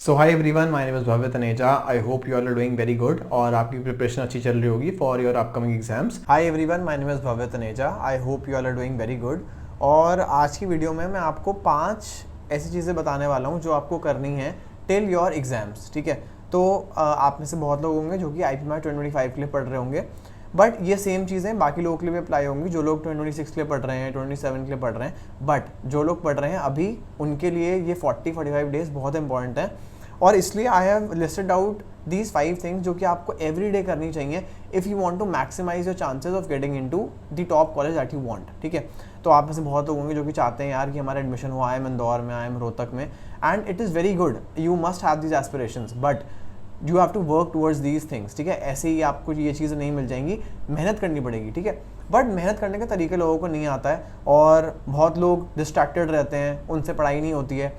So hi everyone, my name is Bhavya Taneja. I hope you are doing very good और आपकी preparation अच्छी चल रही होगी for your upcoming exams. Hi everyone, my name is Bhavya Taneja. I hope you are doing very good. और आज की video में मैं आपको 5 ऐसी चीज़ें बताने वाला हूँ जो आपको करनी है टिल योर एग्जाम्स। ठीक है, तो आप में से बहुत लोग होंगे जो कि IPMAT 2025 के लिए पढ़ रहे होंगे, बट ये सेम चीज़ें बाकी लोगों के लिए भी अप्लाई होंगी जो लोग 2026 के लिए पढ़ रहे हैं, 27 के लिए पढ़ रहे हैं। बट जो लोग पढ़ रहे हैं अभी, उनके लिए ये 40-45 डेज बहुत इंपॉर्टेंट है। और इसलिए I have listed out these 5 things जो कि आपको एवरी डे करनी चाहिए if you want to maximise your chances of getting into the top college that you want. ठीक है, तो आप में से बहुत लोग होंगे जो कि चाहते हैं यार कि हमारा एडमिशन हो, आई एम इंदौर में, आई एम रोहतक में, and it is very good, you must have these aspirations, but you have to work towards these things. ठीक है, ऐसे ही आपको ये चीज़ें नहीं मिल जाएंगी, मेहनत करनी पड़ेगी। ठीक है, बट मेहनत करने का तरीके लोगों को नहीं आता है और बहुत लोग डिस्ट्रैक्टेड रहते हैं, उनसे पढ़ाई नहीं होती है।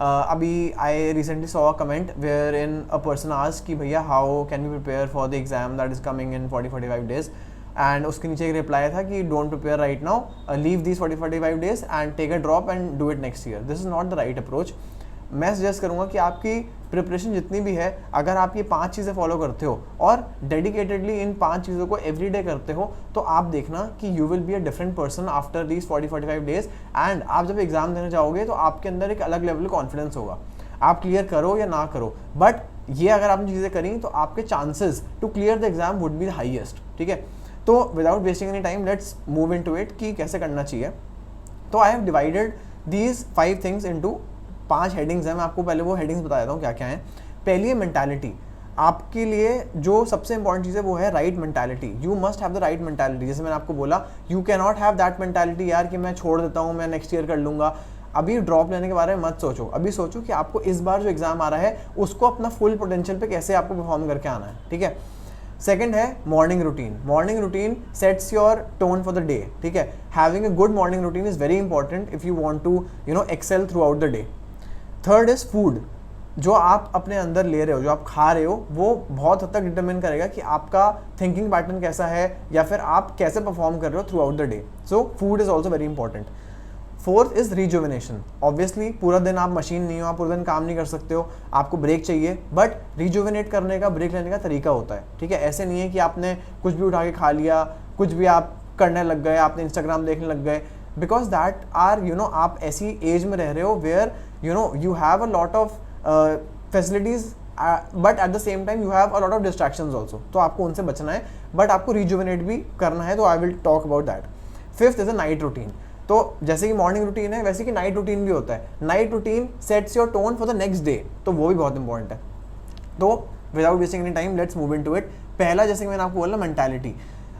अभी I recently saw a comment wherein a person asked कि भैया how can we prepare for the exam that is coming in 40-45 days, and उसके नीचे एक रिप्लाई था कि don't prepare right now, leave these 40-45 days and take a drop and do it next year. This is not the right approach. मैं suggest करूँगा कि आपकी preparation जितनी भी है, अगर आप ये 5 चीज़ें फॉलो करते हो और डेडिकेटेडली इन 5 चीज़ों को एवरी डे करते हो, तो आप देखना कि you will be a different person after these 40-45 days. And आप जब एग्जाम देने जाओगे तो आपके अंदर एक अलग लेवल कॉन्फिडेंस होगा, आप क्लियर करो या ना करो, बट ये अगर आपने चीज़ें करी तो आपके chances to clear the exam would be the highest. ठीक है, तो without wasting any time let's move into it कि कैसे करना चाहिए। तो I have divided these 5 things into 5 headings हैं। मैं आपको पहले वो हेडिंग्स बता देता हूँ क्या क्या है। पहली है मेंटालिटी। आपके लिए जो सबसे इंपॉर्टेंट चीज़ है वो है right mentality. You must have the right mentality. जैसे मैंने आपको बोला, you can not have that mentality यार कि मैं छोड़ देता हूँ, मैं नेक्स्ट ईयर कर लूँगा। अभी ड्रॉप लेने के बारे में मत सोचो, अभी सोचो कि आपको इस बार जो एग्जाम आ रहा है उसको अपना फुल पोटेंशियल पे कैसे आपको परफॉर्म करके आना है। ठीक है, सेकंड है morning routine. Morning routine sets your tone for the day. ठीक है, having a good morning routine is very important if you want to excel throughout the day. Third is food. जो आप अपने अंदर ले रहे हो, जो आप खा रहे हो, वो बहुत हद तक डिटरमिन करेगा कि आपका थिंकिंग पैटर्न कैसा है या फिर आप कैसे परफॉर्म कर रहे हो through out the day. So food is also very important. Fourth is rejuvenation. Obviously पूरा दिन आप मशीन नहीं हो, आप पूरा दिन काम नहीं कर सकते हो, आपको ब्रेक चाहिए, बट रिजुविनेट करने का, ब्रेक लेने का तरीका होता है। ठीक है, ऐसे नहीं है कि आपने कुछ भी उठा के खा लिया, कुछ भी आप करने लग गए, आपने इंस्टाग्राम देखने लग गए, बिकॉज दैट आर आप ऐसी एज में रह रहे हो where you have a lot of facilities but at the same time you have a lot of distractions also, तो आपको उनसे बचना है, बट आपको rejuvenate भी करना है, तो I will talk about that. Fifth is a night routine. तो जैसे कि मॉर्निंग रूटीन है वैसे कि नाइट रूटीन भी होता है। Night routine sets your tone for the next day, तो वो भी बहुत इंपॉर्टेंट है। तो without wasting any time let's move into it. पहला, जैसे कि मैंने आपको बोला, मेंटालिटी।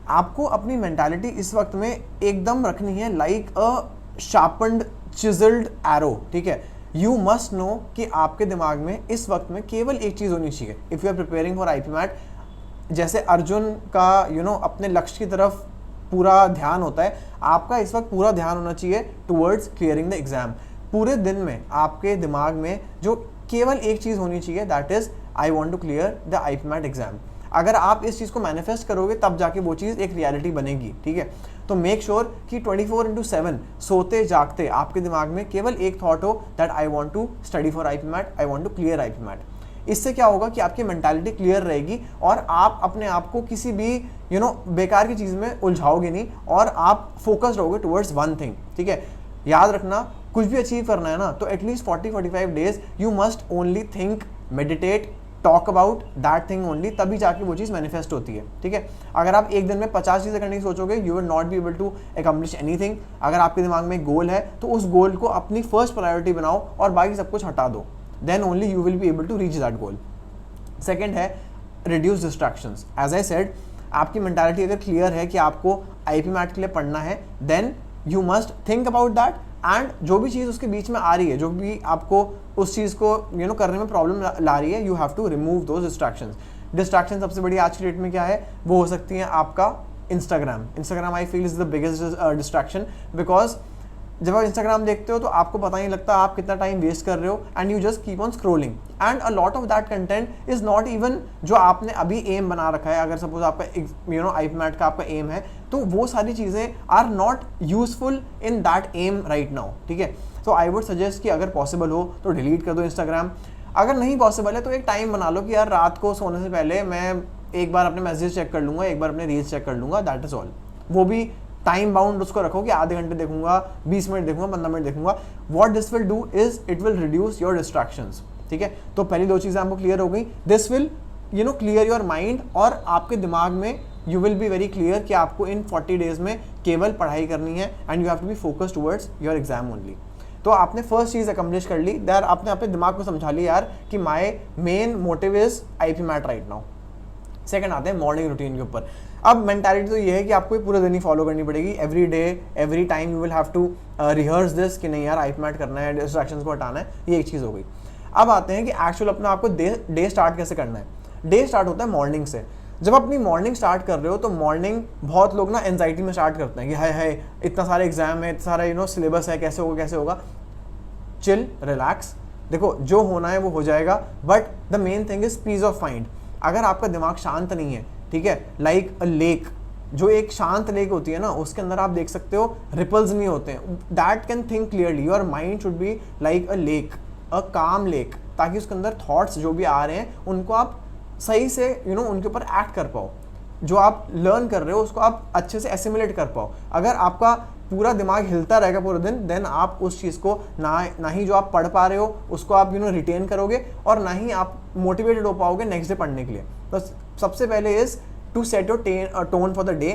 आपको अपनी मेंटालिटी इस वक्त में एकदम रखनी है लाइक अ शार्पन्ड चिजल्ड एरो। ठीक है, यू मस्ट नो कि आपके दिमाग में इस वक्त में केवल एक चीज़ होनी चाहिए। If you are preparing for IPMAT, जैसे अर्जुन का अपने लक्ष्य की तरफ पूरा ध्यान होता है, आपका इस वक्त पूरा ध्यान होना चाहिए टूवर्ड्स क्लियरिंग द एग्जाम। पूरे दिन में आपके दिमाग में जो केवल एक चीज़ होनी चाहिए, that is I want to clear the IPMAT exam. अगर आप इस चीज़ को मैनिफेस्ट करोगे तब जाके वो चीज़ एक रियलिटी बनेगी। ठीक है, तो मेक श्योर कि 24/7 सोते जागते आपके दिमाग में केवल एक थॉट हो, that I want to study for IPMAT, I want to clear IPMAT। इससे क्या होगा कि आपकी मेंटालिटी क्लियर रहेगी और आप अपने आप को किसी भी बेकार की चीज़ में उलझाओगे नहीं और आप फोकस्ड रहोगे टुवर्ड्स वन थिंग। ठीक है, याद रखना, कुछ भी अचीव करना है ना, तो at least 40-45 days you must only think, meditate, talk about that thing only, तभी जाके वो चीज़ मैनिफेस्ट होती है। ठीक है, अगर आप एक दिन में 50 चीज़ें करने की सोचोगे, you will not be able to accomplish anything. अगर आपके दिमाग में एक गोल है तो उस गोल को अपनी फर्स्ट प्रायोरिटी बनाओ और बाकी सब कुछ हटा दो, then only you will be able to reach that goal. Second है reduce distractions. As I said, आपकी मेंटालिटी अगर क्लियर है कि आपको IPMAT के लिए पढ़ना है, then you must think about that, and जो भी चीज़ उसके बीच में आ रही है, जो भी आपको उस चीज़ को करने में प्रॉब्लम ला रही है, you have to remove those distractions. Distraction सबसे बड़ी आज की डेट में क्या है, वो हो सकती है आपका Instagram I feel is the biggest distraction, because जब आप इंस्टाग्राम देखते हो तो आपको पता नहीं लगता आप कितना टाइम वेस्ट कर रहे हो, and you just keep on scrolling, and a lot of that content is not even जो आपने अभी एम बना रखा है। अगर सपोज आपका IPMAT का आपका एम है, तो वो सारी चीज़ें are not useful in that aim right now. ठीक है, सो आई वुड सजेस्ट कि अगर पॉसिबल हो तो डिलीट कर दो इंस्टाग्राम। अगर नहीं पॉसिबल है तो एक टाइम बना लो कि यार रात को सोने से पहले मैं एक बार अपने मैसेज चेक कर लूँगा, एक बार अपने रील्स चेक कर लूँगा, दैट इज़ ऑल। वो भी टाइम बाउंड उसको रखो कि आधे घंटे देखूंगा, 20 मिनट देखूंगा, 15 मिनट देखूंगा। What this will do is it will reduce your distractions, ठीक है। तो पहली 2 चीज़ें आपको क्लियर हो गई। This will clear your mind, और आपके दिमाग में you will be very clear कि आपको इन 40 डेज में केवल पढ़ाई करनी है and you have to be focused towards your exam only. तो आपने फर्स्ट चीज़ अकम्प्लिश कर ली, दैट आपने अपने दिमाग को समझा लिया यार कि my main motive is IP MAT right now. Second आते हैं मॉर्निंग रूटीन के ऊपर। अब मेंटालिटी तो ये है कि आपको ये पूरे दिन ही फॉलो करनी पड़ेगी, every day every time you will have to rehearse this कि नहीं यार IP मैट करना है, डिस्ट्रैक्शंस को हटाना है, ये एक चीज़ हो गई। अब आते हैं कि एक्चुअल अपना आपको डे स्टार्ट कैसे करना है। डे स्टार्ट होता है मॉर्निंग से। जब अपनी मॉर्निंग स्टार्ट कर रहे हो तो मॉर्निंग बहुत लोग ना एंजाइटी में स्टार्ट करते हैं कि हाय इतना सारे एग्जाम है, इतना सारा सिलेबस है, कैसे होगा। चिल, रिलैक्स, देखो जो होना है वो हो जाएगा, but the main thing is peace of mind. अगर आपका दिमाग शांत नहीं है, ठीक है, लाइक अ लेक, जो एक शांत लेक होती है ना, उसके अंदर आप देख सकते हो रिपल्स नहीं होते हैं, that can think clearly. Your mind should be like a lake, a calm lake, ताकि उसके अंदर थॉट्स जो भी आ रहे हैं उनको आप सही से उनके ऊपर एक्ट कर पाओ, जो आप लर्न कर रहे हो उसको आप अच्छे से एसिमुलेट कर पाओ। अगर आपका पूरा दिमाग हिलता रहेगा पूरे दिन, देन आप उस चीज़ को ना ही जो आप पढ़ पा रहे हो उसको आप रिटेन करोगे, और ना ही आप मोटिवेटेड हो पाओगे नेक्स्ट डे पढ़ने के लिए। तो सबसे पहले is to set your tone for the day,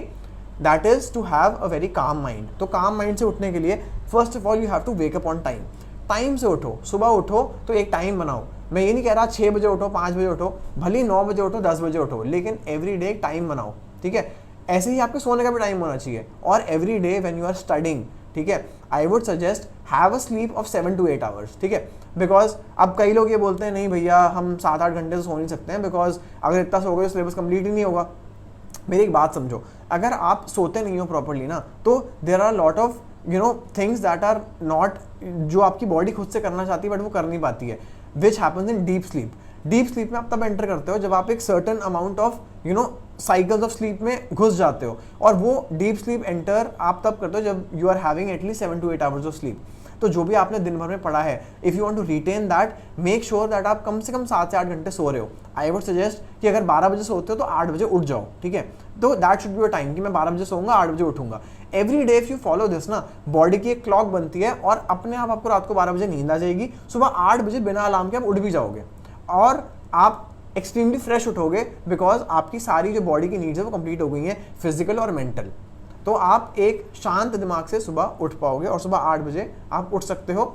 that is to have a very calm mind. तो काम माइंड से उठने के लिए first of all you have to wake up on time. Time से उठो, सुबह उठो तो एक टाइम बनाओ। मैं ये नहीं कह रहा 6 बजे उठो, 5 बजे उठो, भले 9 बजे उठो, 10 बजे उठो, लेकिन एवरी डे टाइम बनाओ, ठीक है। ऐसे ही आपके सोने का भी टाइम होना चाहिए। और every day when you are studying, ठीक है, I would suggest have a sleep of 7 to 8 hours, ठीक है। बिकॉज अब कई लोग ये बोलते हैं नहीं भैया हम 7-8 घंटे से सो नहीं सकते हैं, बिकॉज अगर इतना सोओगे तो सिलेबस कंप्लीट ही नहीं होगा। मेरी एक बात समझो, अगर आप सोते नहीं हो प्रॉपरली ना, तो there are lot of things that are not, जो आपकी बॉडी खुद से करना चाहती है बट वो कर नहीं पाती है, which happens in deep sleep. Deep sleep में आप तब एंटर करते हो जब आप एक certain amount of cycles of sleep में घुस जाते हो, और वो डीप स्लीप एंटर आप तब करते हो जब you are having at least 7 to 8 hours of sleep. तो जो भी आपने दिन भर में पढ़ा है, if you want to retain that, make sure that आप कम से कम 7 से 8 घंटे सो रहे हो। आई वुड सजेस्ट कि अगर 12 बजे सोते हो तो 8 बजे उठ जाओ, ठीक है। तो that should be your time कि मैं 12 बजे सोऊंगा, 8 बजे उठूंगा। Every day if you follow this ना, बॉडी की एक क्लॉक बनती है और अपने आप आपको रात को 12 बजे नींद आ जाएगी, सुबह 8 बजे बिना अलार्म के आप उठ भी जाओगे, और आप एक्सट्रीमली फ्रेश उठोगे, बिकॉज आपकी सारी जो बॉडी की नीड्स है वो कंप्लीट हो गई हैं, फिजिकल और मेंटल। तो आप एक शांत दिमाग से सुबह उठ पाओगे और सुबह 8 बजे आप उठ सकते हो।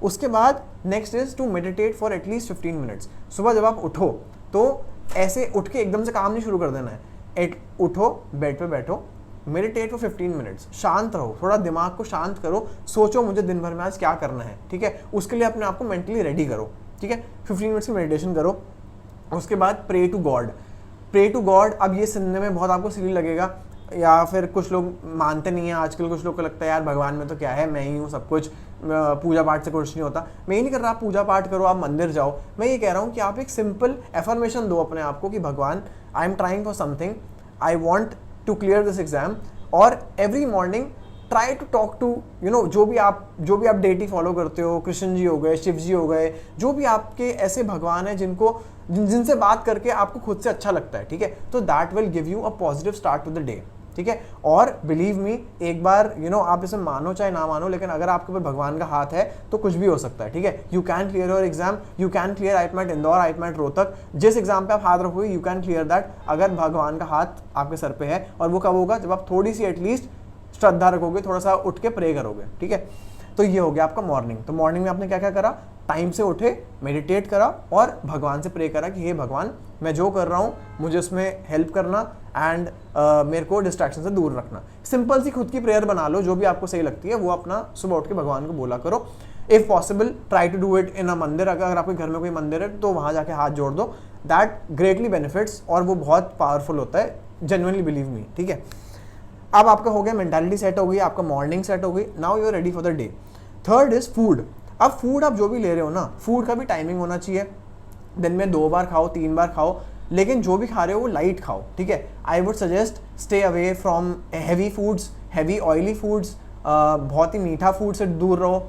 उसके बाद next is to meditate for at least 15 minutes. सुबह जब आप उठो तो ऐसे उठ के एकदम से काम नहीं शुरू कर देना है, उठो, बेड पे बैठो, मेडिटेट फॉर 15 मिनट्स, शांत रहो, थोड़ा दिमाग को शांत करो, सोचो मुझे दिन भर में आज क्या करना है, ठीक है। उसके लिए अपने आप को मेंटली रेडी करो, ठीक है। 15 मिनट्स की मेडिटेशन करो। उसके बाद pray to God. Pray to God, अब ये सुनने में बहुत आपको सिली लगेगा, या फिर कुछ लोग मानते नहीं हैं आजकल, कुछ लोग को लगता है यार भगवान में तो क्या है, मैं ही हूँ सब कुछ, पूजा पाठ से कुछ नहीं होता। मैं ये नहीं कर रहा आप पूजा पाठ करो, आप मंदिर जाओ। मैं ये कह रहा हूँ कि आप एक सिंपल एफर्मेशन दो अपने आप को कि भगवान, I am trying for something, I want to clear this exam. और every morning try to talk to जो भी आप डेटी फॉलो करते हो, कृष्ण जी हो गए, शिव जी हो गए, जो भी आपके ऐसे भगवान हैं जिनसे बात करके आपको खुद से अच्छा लगता है, ठीक है। तो that will give you a positive start to the day, ठीक है। और बिलीव मी, एक बार आप इसे मानो चाहे ना मानो, लेकिन अगर आपके ऊपर भगवान का हाथ है तो कुछ भी हो सकता है, ठीक है। You can clear your exam, you can clear IP MAT Indore, IP MAT Rohtak, जिस एग्जाम पे आप हाथ रखोगे यू कैन क्लियर दैट, अगर भगवान का हाथ आपके सर पे है। और वो कब होगा, जब आप थोड़ी सी एटलीस्ट श्रद्धा रखोगे, थोड़ा सा उठ के प्रे करोगे, ठीक है। तो ये हो गया आपका मॉर्निंग। तो मॉर्निंग में आपने क्या क्या करा, टाइम से उठे, मेडिटेट करा और भगवान से प्रे करा कि हे भगवान, मैं जो कर रहा हूँ मुझे उसमें हेल्प करना एंड मेरे को डिस्ट्रैक्शन से दूर रखना। सिंपल सी खुद की प्रेयर बना लो, जो भी आपको सही लगती है वो अपना सुबह उठ के भगवान को बोला करो। If possible try to do it in a mandir, अगर आपके घर में कोई मंदिर है तो वहाँ जाके हाथ जोड़ दो, दैट ग्रेटली बेनिफिट्स, और वो बहुत पावरफुल होता है, जेन्युइनली बिलीव मी, ठीक है। अब आपका हो गया मेंटालिटी सेट हो गई, आपका मॉर्निंग सेट हो गई, now you are ready for the day. Third is food. अब फूड आप जो भी ले रहे हो ना, फूड का भी टाइमिंग होना चाहिए, दिन में 2 बार खाओ, 3 बार खाओ, लेकिन जो भी खा रहे हो वो लाइट खाओ, ठीक है। I would suggest stay away from heavy foods, heavy oily foods, बहुत ही मीठा फूड से दूर रहो।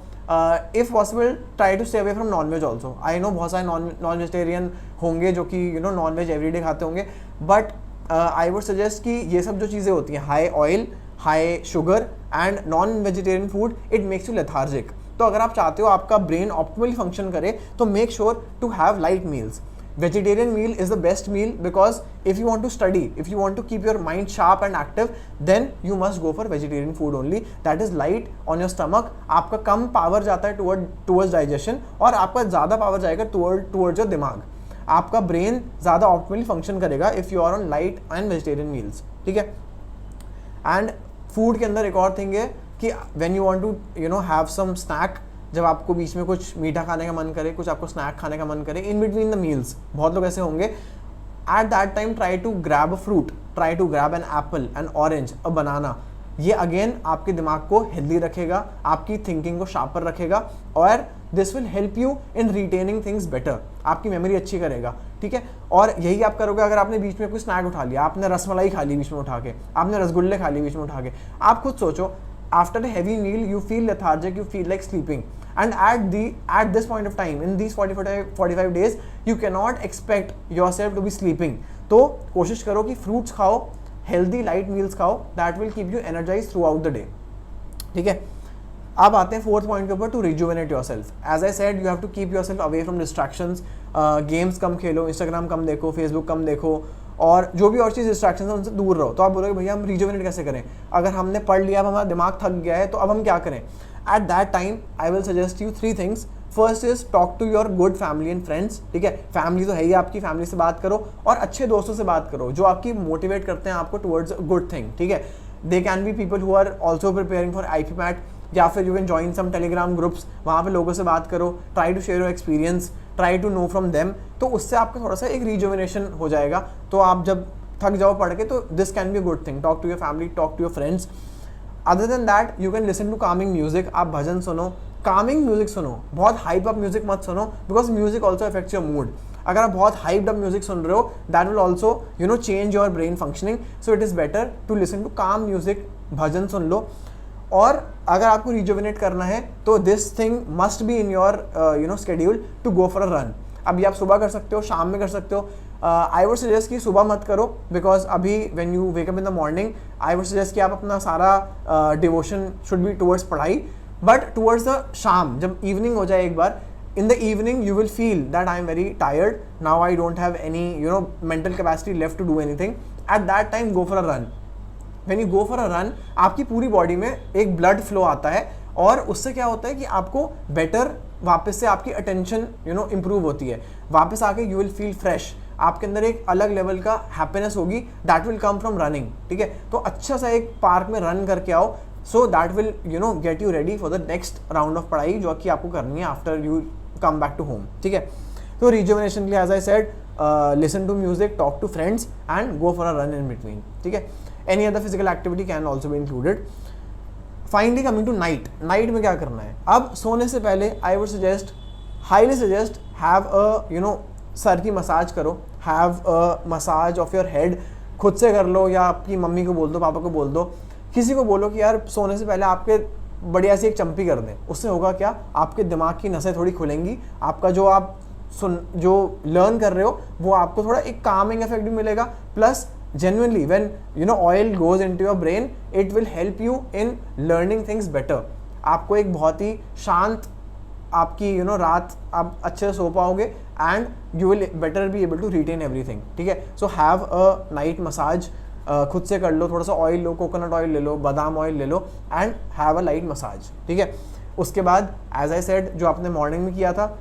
If possible try to stay away from non veg also. I know बहुत सारे नॉन वेजिटेरियन होंगे जो कि नॉन वेज एवरीडे खाते होंगे, बट आई वुड सजेस्ट कि ये सब जो चीज़ें होती हैं, high oil, high sugar and non vegetarian food, it makes you lethargic. तो अगर आप चाहते हो आपका ब्रेन ऑप्टिमली फंक्शन करे तो make sure to have light meals. Vegetarian meal is the best meal because if you want to study, if you want to keep your mind sharp and active, then you must go for vegetarian food only. That is light on your stomach. आपका कम power जाता है towards digestion और आपका ज़्यादा power जाएगा towards your दिमाग। आपका brain ज़्यादा ऑप्टिमली फंक्शन करेगा if you are on light and vegetarian meals, ठीक है। एंड फूड के अंदर एक और थिंग है कि when you want to have some snack, जब आपको बीच में कुछ मीठा खाने का मन करे, कुछ आपको स्नैक खाने का मन करे इन बिटवीन द मील्स, बहुत लोग ऐसे होंगे, at that time try to grab a fruit, try to grab an apple, an orange, a banana. ये अगेन आपके दिमाग को हेल्दी रखेगा, आपकी थिंकिंग को शार्पर रखेगा और this will help you in retaining things better. आपकी मेमोरी अच्छी करेगा, ठीक है। और यही आप करोगे अगर आपने बीच में कोई स्नैक उठा लिया, आपने रसमलाई खा ली बीच में उठा के, आपने रसगुल्ले खा लिए बीच में उठा के, आप खुद सोचो, after a heavy meal you feel lethargic, you feel like sleeping, and at this point of time in these 45 days you cannot expect yourself to be sleeping। तो कोशिश करो कि फ्रूट्स खाओ, हेल्दी लाइट मील्स खाओ, that will keep you energize throughout the day, ठीक है। अब आते हैं फोर्थ पॉइंट के ऊपर, to rejuvenate yourself. As I said you have to keep yourself away from distractions. Games कम खेलो, इंस्टाग्राम कम देखो, फेसबुक कम देखो, और जो भी और चीज़ डिस्ट्रैक्शन है उनसे दूर रहो। तो आप बोलोगे भैया हम रिजुवेनेट कैसे करें, अगर हमने पढ़ लिया, अब हमारा दिमाग थक गया है, तो अब हम क्या करें। At that time I will suggest you 3 things. First is talk to your good family and friends, ठीक है। फैमिली तो है ही आपकी, फैमिली से बात करो और अच्छे दोस्तों से बात करो जो आपकी मोटिवेट करते हैं आपको टुवर्ड्स गुड थिंग, ठीक है। They can be people who are also preparing for IIP MAT, या फिर you can join some Telegram groups, वहाँ पे लोगों से बात करो, try to share your experience, try to know from them. तो उससे आपका थोड़ा सा एक रिजुवेनेशन हो जाएगा। तो आप जब थक जाओ पढ़ के, तो this can be a good thing. Talk to your family, talk to your friends. Other than that you can listen to calming music. आप भजन सुनो, कामिंग म्यूजिक सुनो, बहुत हाइप अप म्यूजिक मत सुनो, because music also affects your mood. अगर आप बहुत hyped up music सुन रहे हो, that will also change your brain functioning. So it is better to listen to calm music, bhajan सुन लो। और अगर आपको रिजुवेनेट करना है तो this thing must be in your schedule to go for a run. अभी आप सुबह कर सकते हो, शाम में कर सकते हो। आई वुड सजेस्ट कि सुबह मत करो, बिकॉज अभी when you wake up in the morning, I would suggest कि आप अपना सारा डिवोशन शुड बी टुवर्ड्स पढ़ाई, बट टुवर्ड्स द शाम, जब इवनिंग हो जाए एक बार, in the evening you will feel that I am very tired now, I don't have any mental capacity left to do anything. At that time go for a run. When you go for a run, आपकी पूरी body में एक blood flow आता है और उससे क्या होता है कि आपको बेटर वापस से आपकी अटेंशन इंप्रूव होती है। वापस आके यू विल फील फ्रेश, आपके अंदर एक अलग लेवल का हैप्पीनेस होगी, that will come from running, ठीक है। तो अच्छा सा एक पार्क में रन करके आओ, so that will get you ready for the next round of पढ़ाई जो कि आपको करनी है after you come back to home, ठीक है। तो रिजुवेनेशन के लिए as I said, listen to music, talk to friends and go for a run in between, ठीक है। Any other physical activity can also be included. Finally coming to night, night में क्या करना है। अब सोने से पहले आई would suggest, highly suggest, have a sir की मसाज करो, have a massage of your head. खुद से कर लो या आपकी मम्मी को बोल दो, पापा को बोल दो, किसी को बोलो कि यार सोने से पहले आपके बढ़िया सी एक चंपी कर दें। उससे होगा क्या, आपके दिमाग की नसें थोड़ी खुलेंगी, आपका जो आप जो लर्न कर रहे हो वो आपको थोड़ा एक कामिंग इफेक्ट भी मिलेगा। Plus genuinely when oil goes into your brain, it will help you in learning things better. आपको एक बहुत ही शांत आपकी रात आप अच्छे से सो पाओगे and you will better be able to retain everything, ठीक है। So have a night massage, खुद से कर लो, थोड़ा सा ऑयल लो, कोकोनट ऑयल ले लो, बादाम ऑयल ले लो and have a light massage, ठीक है। उसके बाद एज आई सेड, जो आपने मॉर्निंग में किया था,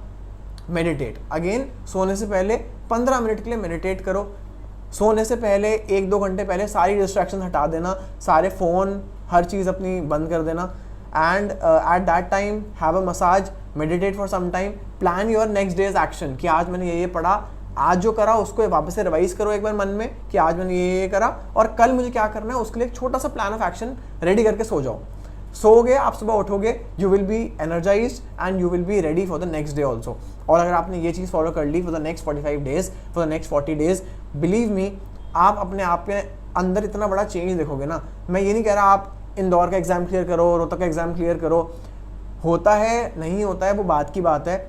मेडिटेट। अगेन सोने से पहले 15 मिनट के लिए मेडिटेट करो। सोने से पहले 1-2 घंटे पहले सारी डिस्ट्रैक्शन हटा देना, सारे फ़ोन हर चीज़ अपनी बंद कर देना and at that time have a massage, meditate for some time, plan your next day's action कि आज मैंने ये पढ़ा, आज जो करा उसको वापस से रिवाइज करो एक बार मन में कि आज मैंने ये करा और कल मुझे क्या करना है, उसके लिए एक छोटा सा प्लान ऑफ एक्शन रेडी करके सो जाओ। सोओगे, आप सुबह उठोगे, you will be energized and you will be ready for the next day also. और अगर आपने ये चीज़ फॉलो कर ली for the next 45 days, for the next 40 days, believe me, आप अपने आप के अंदर इतना बड़ा चेंज देखोगे ना। मैं ये नहीं कह रहा आप इंदौर का एग्जाम क्लियर करो, रोहतक का एग्जाम क्लियर करो, होता है नहीं होता है वो बात की बात है।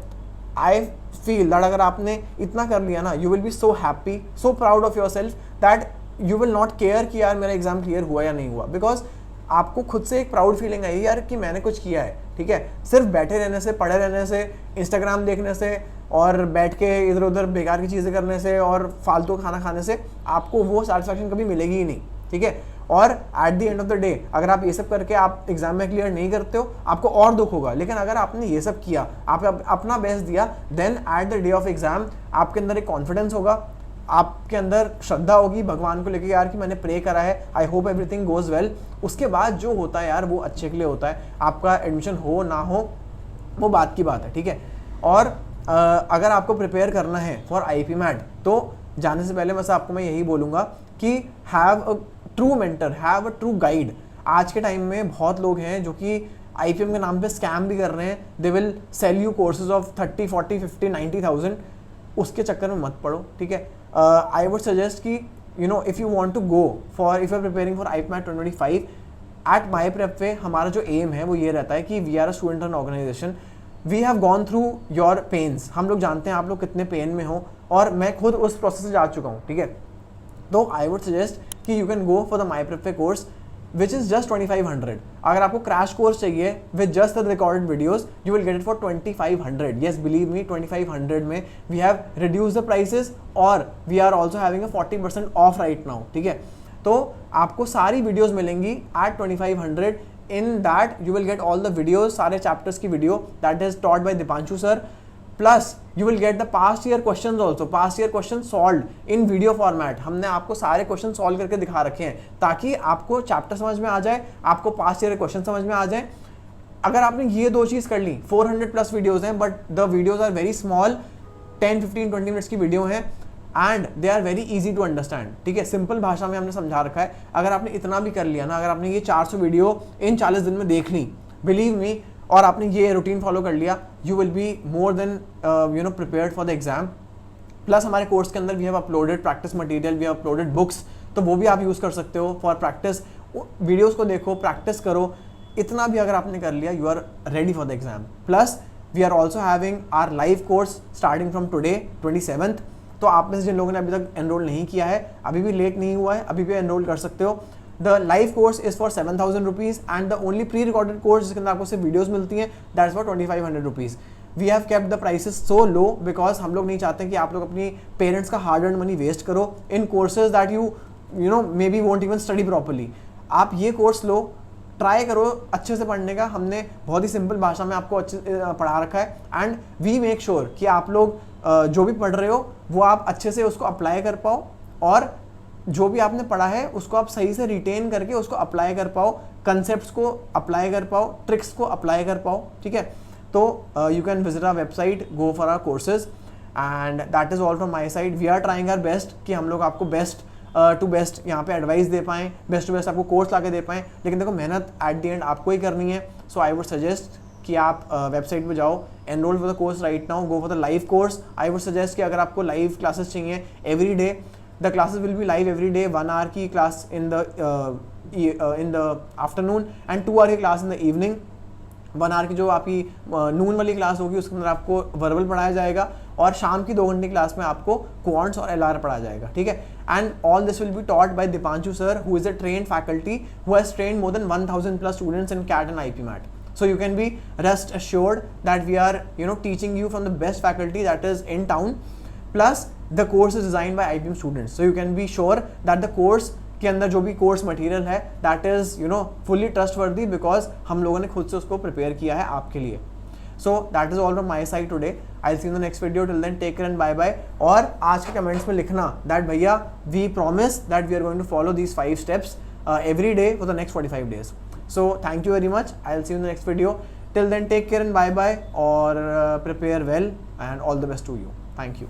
आई फील दैट अगर आपने इतना कर लिया ना, you will B so happy, so proud of your self that you will not care कि यार मेरा एग्जाम क्लियर हुआ या नहीं हुआ, बिकॉज आपको खुद से एक प्राउड फीलिंग आई यार कि मैंने कुछ किया है। ठीक है, सिर्फ बैठे रहने से, पढ़े रहने से, इंस्टाग्राम देखने से और बैठ के इधर उधर बेकार की चीज़ें करने से और फालतू खाना खाने से आपको वो सेटिस्फैक्शन कभी मिलेगी ही नहीं। ठीक है, और at the end of the day अगर आप ये सब करके आप एग्जाम में क्लियर नहीं करते हो आपको और दुख होगा, लेकिन अगर आपने ये सब किया, आप अपना बेस्ट दिया, then at the day of exam आपके अंदर एक कॉन्फिडेंस होगा, आपके अंदर श्रद्धा होगी भगवान को लेके यार कि मैंने प्रे करा है, I hope everything goes well. उसके बाद जो होता है यार वो अच्छे के लिए होता है, आपका एडमिशन हो ना हो वो बात की बात है। ठीक है, और अगर आपको प्रिपेयर करना है फॉर आईपी मैट तो जाने से पहले बस आपको मैं यही बोलूँगा कि have a true mentor, have a true guide. आज के टाइम में बहुत लोग हैं जो कि आईपीएम के नाम पे स्कैम भी कर रहे हैं। They will sell you courses of 30, 40, 50, 90,000। उसके चक्कर में मत पड़ो। ठीक है, आई वुड सजेस्ट कि you know if you want to go for, if you are preparing for IP MAT 2025 at my prep पे, हमारा जो एम है वो ये रहता है कि we are a student run organisation, we have gone through your pains. हम लोग जानते हैं आप लोग कितने पेन में हो और मैं खुद उस प्रोसेस से जा चुका हूँ। ठीक है, तो आई वुड सजेस्ट कि you can go for the my prep course which is just 2500। अगर आपको क्रैश कोर्स चाहिए with just the recorded videos you will get it for 2500। Yes, believe me, 2500 में we have reduce the prices और we are also having a 40% off right now. ठीक है, तो आपको सारी वीडियोस मिलेंगी at 2500। In that you will get all the videos, सारे chapters की video that is taught by Deepanshu sir, plus you will get the past year questions also, past year question solved in video format. हमने आपको सारे question solve करके दिखा रखे हैं ताकि आपको चैप्टर समझ में आ जाए, आपको पास्ट ईयर क्वेश्चन समझ में आ जाए। अगर आपने ये दो चीज़ कर ली, 400 प्लस वीडियोज़ हैं but the videos are very small, 10, 15, 20 minutes की वीडियो हैं and they are very easy to understand. ठीक है, सिंपल भाषा में हमने समझा रखा है। अगर आपने इतना भी कर लिया ना, अगर आपने ये 400 वीडियो इन 40 दिन में देख ली, बिलीव मी, और आपने ये रूटीन फॉलो कर लिया, you will be more than you know prepared for the exam. Plus हमारे कोर्स के अंदर we have uploaded practice material, we have uploaded books, तो वो भी आप यूज़ कर सकते हो फॉर प्रैक्टिस। वीडियोज़ को देखो, प्रैक्टिस करो, इतना भी अगर आपने कर लिया you are ready for the exam. Plus we are also having our live course starting from today 27th। तो आप में से जिन लोगों ने अभी तक एनरोल नहीं किया है, अभी भी लेट नहीं हुआ है, अभी भी एनरोल कर सकते हो। The live course is for 7,000 rupees and the only pre recorded course जिसके अंदर आपको सिर्फ वीडियोस मिलती हैं that is for 2500 rupees. We have kept the prices so low because हम लोग नहीं चाहते कि आप लोग अपनी पेरेंट्स का हार्ड अर्न मनी वेस्ट करो in courses that you know may be won't even study properly. आप ये कोर्स लो, ट्राई करो अच्छे से पढ़ने का। हमने बहुत ही सिंपल भाषा में आपको अच्छे पढ़ा रखा है एंड वी मेक श्योर कि आप लोग जो भी पढ़ रहे हो वो आप अच्छे से उसको अप्लाई कर पाओ और जो भी आपने पढ़ा है उसको आप सही से रिटेन करके उसको अप्लाई कर पाओ, कंसेप्ट्स को अप्लाई कर पाओ, ट्रिक्स को अप्लाई कर पाओ। ठीक है, तो you can visit our website, go for our courses and that is all from my side. We are trying our best कि हम लोग आपको बेस्ट टू बेस्ट यहाँ पे एडवाइस दे पाएँ, बेस्ट टू बेस्ट आपको कोर्स ला के दे पाएँ, लेकिन देखो मेहनत एट द एंड आपको ही करनी है। सो आई वुड सजेस्ट कि आप वेबसाइट पे जाओ, enrol for the course right now, go for the live course. I would suggest कि अगर आपको लाइव क्लासेस चाहिए every day, the classes will be live every day, 1 hour की class in the afternoon and 2 hour की class in the evening. 1 hour की जो आपकी नून वाली क्लास होगी उसके अंदर आपको वर्बल पढ़ाया जाएगा और शाम की 2 घंटे क्लास में आपको क्वांट्स और एलआर पढ़ाया जाएगा। ठीक है, and all this will be taught by Deepanshu sir who is a trained faculty who has trained more than 1000 plus students in CAT and IPMAT. So you can be rest assured that we are teaching you from the best faculty that is in town. Plus the course is designed by IBM students, so you can be sure that the course के अंदर जो भी course material है that is fully trustworthy because हम लोगों ने खुद से उसको प्रिपेयर किया है आपके लिए. So that is all from my side today. I'll see you in the next video. Till then take care and bye bye. और आज के कमेंट्स में लिखना that भैया we promise that we are going to follow these 5 steps every day for the next 45 days. So thank you very much. I'll see you in the next video. Till then take care and bye bye or prepare well and all the best to you. Thank you.